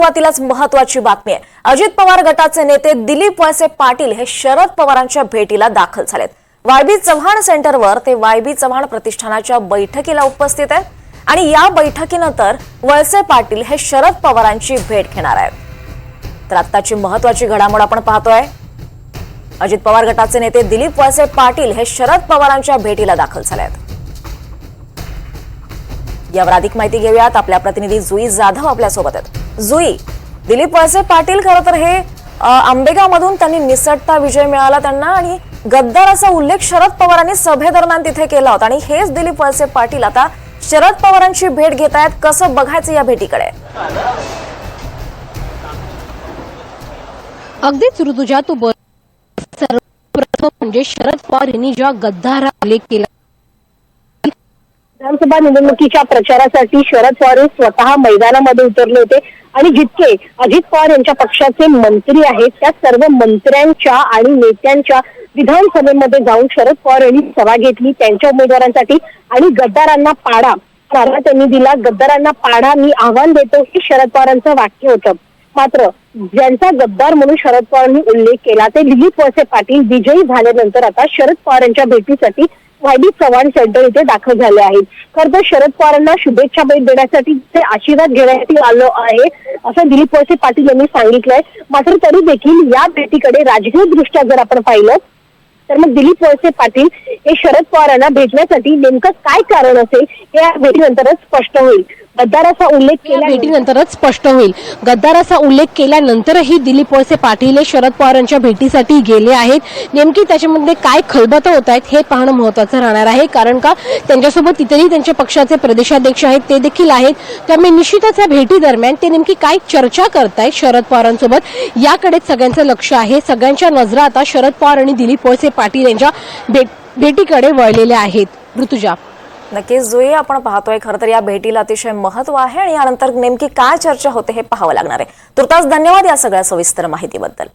सुरुवातीलाच महत्त्वाची बातमी आहे। अजित पवार गटाचे नेते दिलीप वळसे पाटील हे शरद पवारांच्या भेटीला दाखल झालेत। वायबी चव्हाण सेंटरवर ते वायबी चव्हाण प्रतिष्ठानाच्या बैठकीला उपस्थित आहेत आणि या बैठकीनंतर वळसे पाटील हे शरद पवारांची भेट घेणार आहेत। तर आत्ताची महत्त्वाची घडामोड आपण पाहतोय। अजित पवार गटाचे नेते दिलीप वळसे पाटील हे शरद पवारांच्या भेटीला दाखल झाले आहेत। यावर अधिक माहिती घेऊयात, आपल्या प्रतिनिधी जुई जाधव आपल्या सोबत आहेत। जुई, दिलीप वळसे पाटील खरं तर हे आंबेगावमधून त्यांनी निसटता विजय मिळाला त्यांना आणि गद्दार असा उल्लेख शरद पवारांनी सभेदरम्यान तिथे केला होता आणि हेच दिलीप वळसे पाटील आता शरद पवारांची भेट घेत आहेत। कसं बघायचं या भेटीकडे? अगदीच ऋतुजा, तू सर्वप्रथम म्हणजे शरद पवार यांनी ज्या गद्दार उल्लेख केला, विधानसभा निवडणुकीच्या प्रचारासाठी शरद पवार स्वतः मैदानामध्ये उतरले होते आणि जितके अजित पवार यांच्या पक्षाचे मंत्री आहेत त्या सर्व मंत्र्यांच्या आणि नेत्यांच्या विधानसभेमध्ये जाऊन शरद पवार यांनी सभा घेतली त्यांच्या उमेदवारांसाठी आणि गद्दारांना पाडा नारा त्यांनी दिला। गद्दारांना पाडा मी आव्हान देतो हे शरद पवारांचं वाक्य होतं। मात्र ज्यांचा गद्दार म्हणून शरद पवारांनी उल्लेख केला ते दिलीप वळसे पाटील विजयी झाल्यानंतर आता शरद पवारांच्या भेटीसाठी वायबी चव्हाण सेंटर इथे दाखल झाले आहेत। खरं तर शरद पवारांना शुभेच्छा भेट देण्यासाठी ते आशीर्वाद घेण्यासाठी आलो आहे असं दिलीप वळसे पाटील यांनी सांगितलंय। मात्र तरी देखील या भेटीकडे राजकीय दृष्ट्या जर आपण पाहिलं तर मग दिलीप वळसे पाटील हे शरद पवारांना भेटण्यासाठी नेमकं काय कारण असेल हे या भेटीनंतरच स्पष्ट होईल। गद्दाराचा उल्लेख केला भेटीनंतरच स्पष्ट होईल। गद्दाराचा उल्लेख केल्यानंतरही दिलीप वळसे पाटील हे शरद पवारांच्या भेटीसाठी गेले आहेत। नेमकी त्याच्यामध्ये काय खलबतं होत आहेत हे पाहणं महत्त्वाचं राहणार आहे, कारण का त्यांच्यासोबत इतरही त्यांच्या पक्षाचे प्रदेशाध्यक्ष आहेत ते देखील आहेत। त्यामुळे निश्चितच या भेटी दरम्यान ते नेमकी काय चर्चा करतायत शरद पवारांसोबत याकडे सगळ्यांचं लक्ष आहे। सगळ्यांच्या नजरा आता शरद पवार आणि दिलीप वळसे पाटील यांच्या भेटीकडे वळलेल्या आहेत। ऋतुजा, नक्कीच जुई, आपण पाहतोय खरं तर या भेटीला अतिशय महत्त्व आहे आणि यानंतर नेमकी काय चर्चा होते हे पाहावं लागणार आहे। तुर्तास धन्यवाद या सगळ्या सविस्तर माहितीबद्दल।